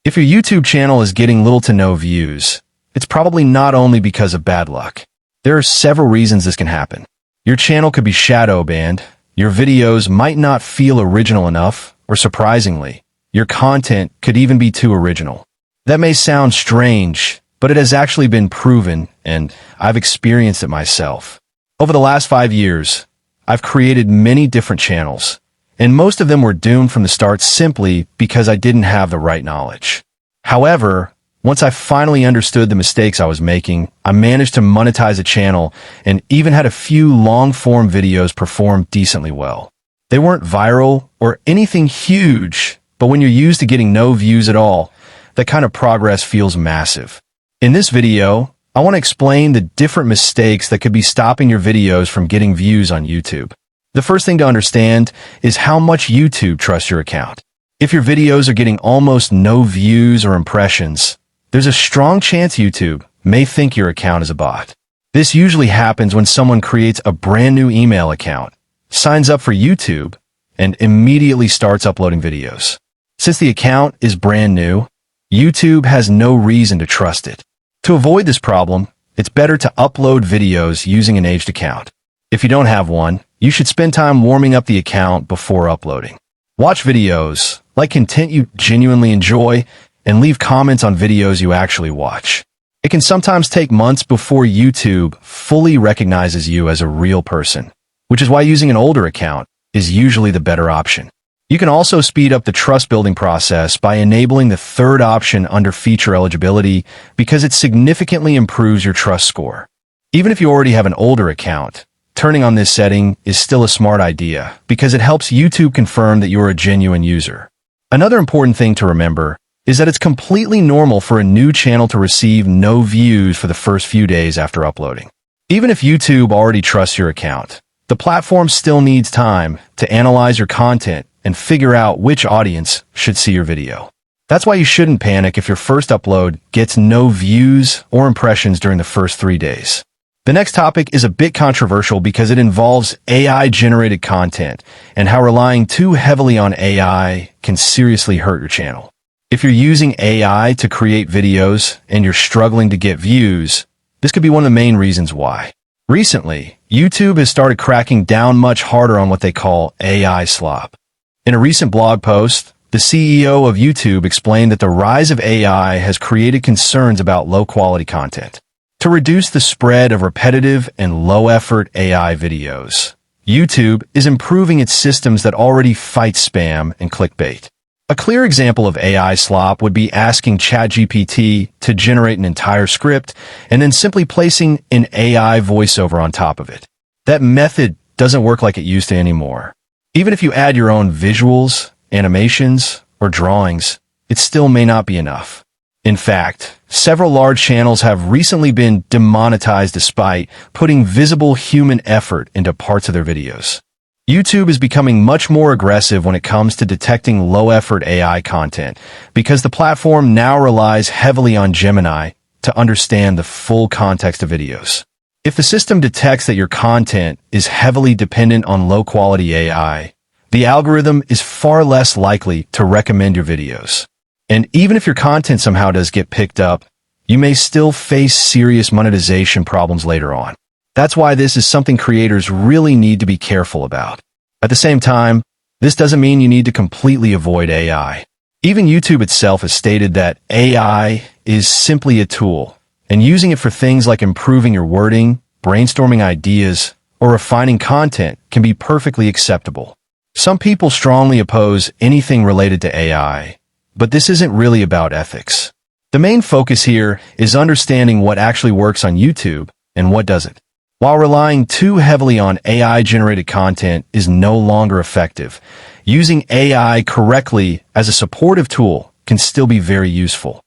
If your YouTube channel is getting little to no views, it's probably not only because of bad luck. There are several reasons this can happen. Your channel could be shadow banned, your videos might not feel original enough, or surprisingly, your content could even be too original. That may sound strange, but it has actually been proven, and I've experienced it myself. Over the last 5 years, I've created many different channels, and most of them were doomed from the start simply because I didn't have the right knowledge. However, once I finally understood the mistakes I was making, I managed to monetize a channel and even had a few long-form videos perform decently well. They weren't viral or anything huge, but when you're used to getting no views at all, that kind of progress feels massive. In this video, I want to explain the different mistakes that could be stopping your videos from getting views on YouTube. The first thing to understand is how much YouTube trusts your account. If your videos are getting almost no views or impressions, there's a strong chance YouTube may think your account is a bot. This usually happens when someone creates a brand new email account, signs up for YouTube, and immediately starts uploading videos. Since the account is brand new, YouTube has no reason to trust it. To avoid this problem, it's better to upload videos using an aged account. If you don't have one, you should spend time warming up the account before uploading. Watch videos, like content you genuinely enjoy, and leave comments on videos you actually watch. It can sometimes take months before YouTube fully recognizes you as a real person, which is why using an older account is usually the better option. You can also speed up the trust-building process by enabling the third option under feature eligibility because it significantly improves your trust score. Even if you already have an older account, turning on this setting is still a smart idea because it helps YouTube confirm that you're a genuine user. Another important thing to remember is that it's completely normal for a new channel to receive no views for the first few days after uploading. Even if YouTube already trusts your account, the platform still needs time to analyze your content and figure out which audience should see your video. That's why you shouldn't panic if your first upload gets no views or impressions during the first 3 days. The next topic is a bit controversial because it involves AI-generated content and how relying too heavily on AI can seriously hurt your channel. If you're using AI to create videos and you're struggling to get views, this could be one of the main reasons why. Recently, YouTube has started cracking down much harder on what they call AI slop. In a recent blog post, the CEO of YouTube explained that the rise of AI has created concerns about low-quality content. To reduce the spread of repetitive and low-effort AI videos, YouTube is improving its systems that already fight spam and clickbait. A clear example of AI slop would be asking ChatGPT to generate an entire script and then simply placing an AI voiceover on top of it. That method doesn't work like it used to anymore. Even if you add your own visuals, animations, or drawings, it still may not be enough. In fact, several large channels have recently been demonetized despite putting visible human effort into parts of their videos. YouTube is becoming much more aggressive when it comes to detecting low-effort AI content because the platform now relies heavily on Gemini to understand the full context of videos. If the system detects that your content is heavily dependent on low-quality AI, the algorithm is far less likely to recommend your videos. And even if your content somehow does get picked up, you may still face serious monetization problems later on. That's why this is something creators really need to be careful about. At the same time, this doesn't mean you need to completely avoid AI. Even YouTube itself has stated that AI is simply a tool, and using it for things like improving your wording, brainstorming ideas, or refining content can be perfectly acceptable. Some people strongly oppose anything related to AI, but this isn't really about ethics. The main focus here is understanding what actually works on YouTube and what doesn't. While relying too heavily on AI-generated content is no longer effective, using AI correctly as a supportive tool can still be very useful.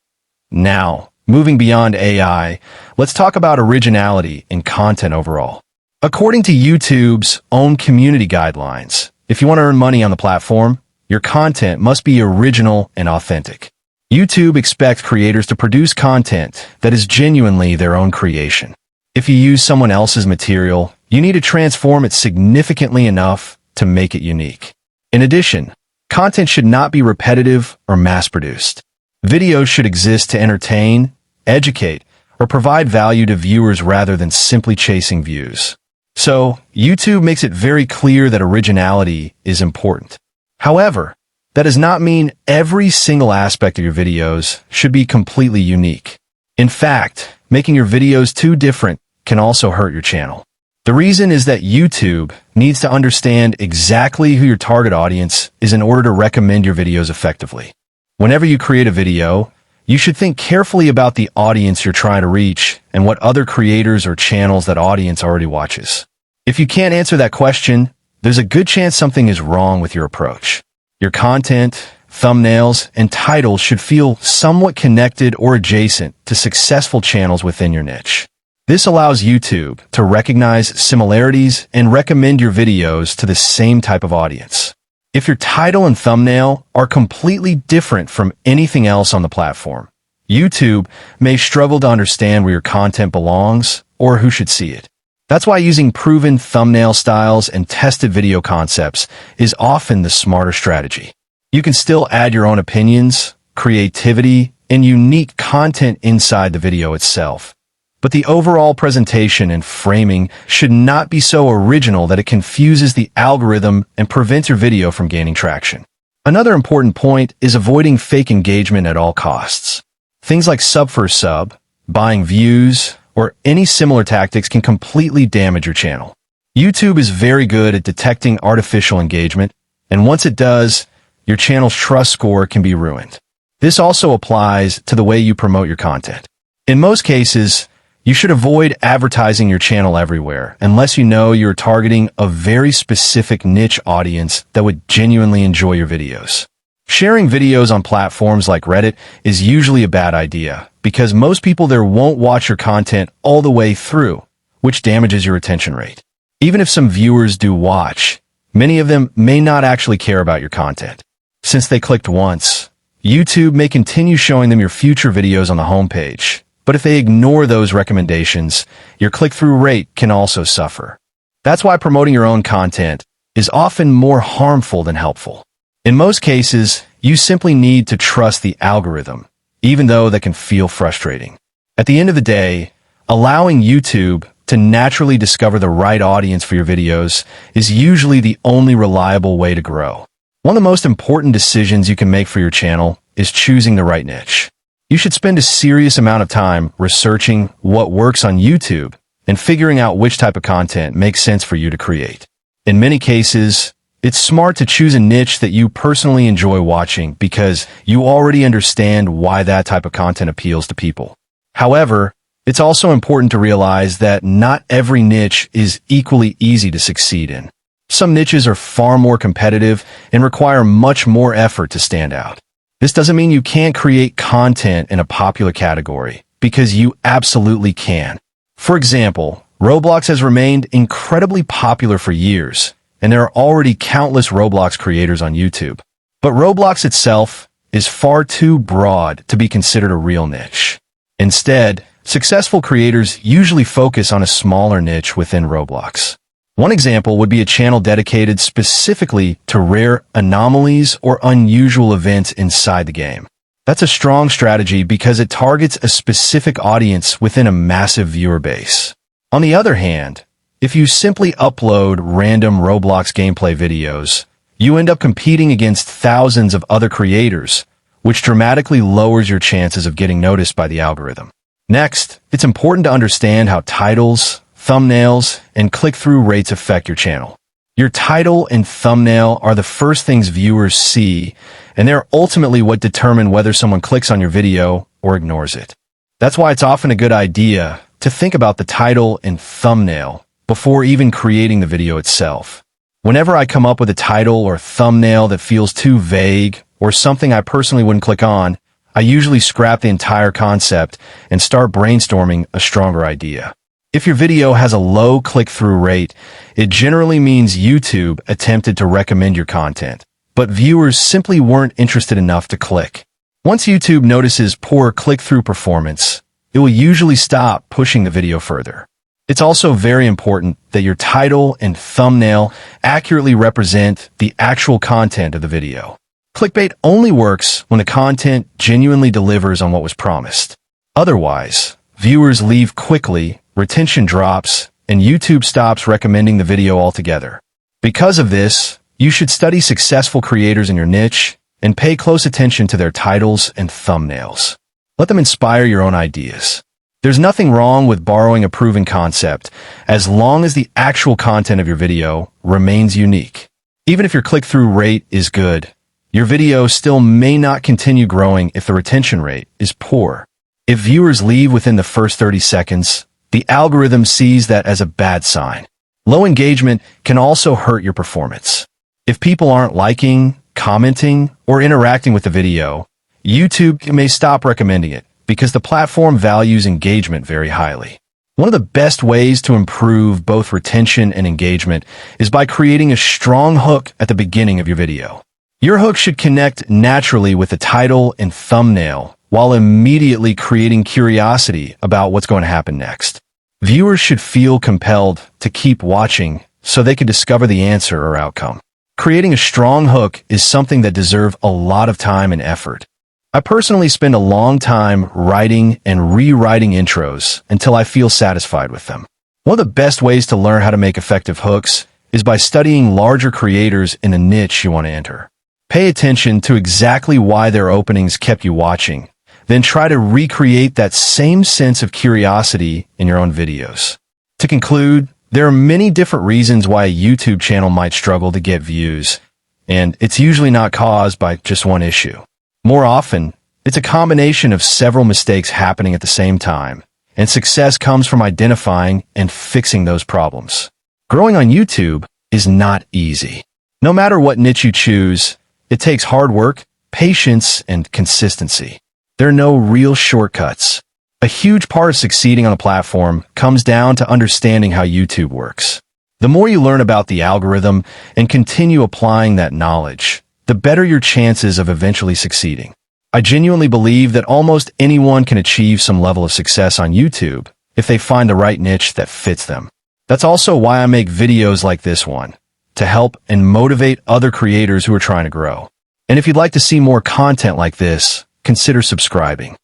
Now, moving beyond AI, let's talk about originality in content overall. According to YouTube's own community guidelines, if you want to earn money on the platform, your content must be original and authentic. YouTube expects creators to produce content that is genuinely their own creation. If you use someone else's material, you need to transform it significantly enough to make it unique. In addition, content should not be repetitive or mass-produced. Videos should exist to entertain, educate, or provide value to viewers rather than simply chasing views. So, YouTube makes it very clear that originality is important. However, that does not mean every single aspect of your videos should be completely unique. In fact, making your videos too different can also hurt your channel. The reason is that YouTube needs to understand exactly who your target audience is in order to recommend your videos effectively. Whenever you create a video, you should think carefully about the audience you're trying to reach and what other creators or channels that audience already watches. If you can't answer that question, there's a good chance something is wrong with your approach. Your content, thumbnails, and titles should feel somewhat connected or adjacent to successful channels within your niche. This allows YouTube to recognize similarities and recommend your videos to the same type of audience. If your title and thumbnail are completely different from anything else on the platform, YouTube may struggle to understand where your content belongs or who should see it. That's why using proven thumbnail styles and tested video concepts is often the smarter strategy. You can still add your own opinions, creativity, and unique content inside the video itself. But the overall presentation and framing should not be so original that it confuses the algorithm and prevents your video from gaining traction. Another important point is avoiding fake engagement at all costs. Things like sub for sub, buying views, or any similar tactics can completely damage your channel. YouTube is very good at detecting artificial engagement, and once it does, your channel's trust score can be ruined. This also applies to the way you promote your content. In most cases, you should avoid advertising your channel everywhere unless you know you're targeting a very specific niche audience that would genuinely enjoy your videos. Sharing videos on platforms like Reddit is usually a bad idea because most people there won't watch your content all the way through, which damages your retention rate. Even if some viewers do watch, many of them may not actually care about your content. Since they clicked once, YouTube may continue showing them your future videos on the homepage. But if they ignore those recommendations, your click-through rate can also suffer. That's why promoting your own content is often more harmful than helpful. In most cases, you simply need to trust the algorithm, even though that can feel frustrating. At the end of the day, allowing YouTube to naturally discover the right audience for your videos is usually the only reliable way to grow. One of the most important decisions you can make for your channel is choosing the right niche. You should spend a serious amount of time researching what works on YouTube and figuring out which type of content makes sense for you to create. In many cases, it's smart to choose a niche that you personally enjoy watching because you already understand why that type of content appeals to people. However, it's also important to realize that not every niche is equally easy to succeed in. Some niches are far more competitive and require much more effort to stand out. This doesn't mean you can't create content in a popular category, because you absolutely can. For example, Roblox has remained incredibly popular for years, and there are already countless Roblox creators on YouTube. But Roblox itself is far too broad to be considered a real niche. Instead, successful creators usually focus on a smaller niche within Roblox. One example would be a channel dedicated specifically to rare anomalies or unusual events inside the game. That's a strong strategy because it targets a specific audience within a massive viewer base. On the other hand, if you simply upload random Roblox gameplay videos, you end up competing against thousands of other creators, which dramatically lowers your chances of getting noticed by the algorithm. Next, it's important to understand how titles, thumbnails, and click-through rates affect your channel. Your title and thumbnail are the first things viewers see, and they're ultimately what determine whether someone clicks on your video or ignores it. That's why it's often a good idea to think about the title and thumbnail before even creating the video itself. Whenever I come up with a title or thumbnail that feels too vague or something I personally wouldn't click on, I usually scrap the entire concept and start brainstorming a stronger idea. If your video has a low click-through rate, it generally means YouTube attempted to recommend your content, but viewers simply weren't interested enough to click. Once YouTube notices poor click-through performance, it will usually stop pushing the video further. It's also very important that your title and thumbnail accurately represent the actual content of the video. Clickbait only works when the content genuinely delivers on what was promised. Otherwise, viewers leave quickly, retention drops, and YouTube stops recommending the video altogether. Because of this, you should study successful creators in your niche and pay close attention to their titles and thumbnails. Let them inspire your own ideas. There's nothing wrong with borrowing a proven concept, as long as the actual content of your video remains unique. Even if your click-through rate is good, your video still may not continue growing if the retention rate is poor. If viewers leave within the first 30 seconds, the algorithm sees that as a bad sign. Low engagement can also hurt your performance. If people aren't liking, commenting, or interacting with the video, YouTube may stop recommending it because the platform values engagement very highly. One of the best ways to improve both retention and engagement is by creating a strong hook at the beginning of your video. Your hook should connect naturally with the title and thumbnail while immediately creating curiosity about what's going to happen next. Viewers should feel compelled to keep watching so they can discover the answer or outcome. Creating a strong hook is something that deserves a lot of time and effort. I personally spend a long time writing and rewriting intros until I feel satisfied with them. One of the best ways to learn how to make effective hooks is by studying larger creators in a niche you want to enter. Pay attention to exactly why their openings kept you watching, then try to recreate that same sense of curiosity in your own videos. To conclude, there are many different reasons why a YouTube channel might struggle to get views, and it's usually not caused by just one issue. More often, it's a combination of several mistakes happening at the same time, and success comes from identifying and fixing those problems. Growing on YouTube is not easy. No matter what niche you choose, it takes hard work, patience, and consistency. There are no real shortcuts. A huge part of succeeding on a platform comes down to understanding how YouTube works. The more you learn about the algorithm and continue applying that knowledge, the better your chances of eventually succeeding. I genuinely believe that almost anyone can achieve some level of success on YouTube if they find the right niche that fits them. That's also why I make videos like this one, to help and motivate other creators who are trying to grow. And if you'd like to see more content like this, consider subscribing.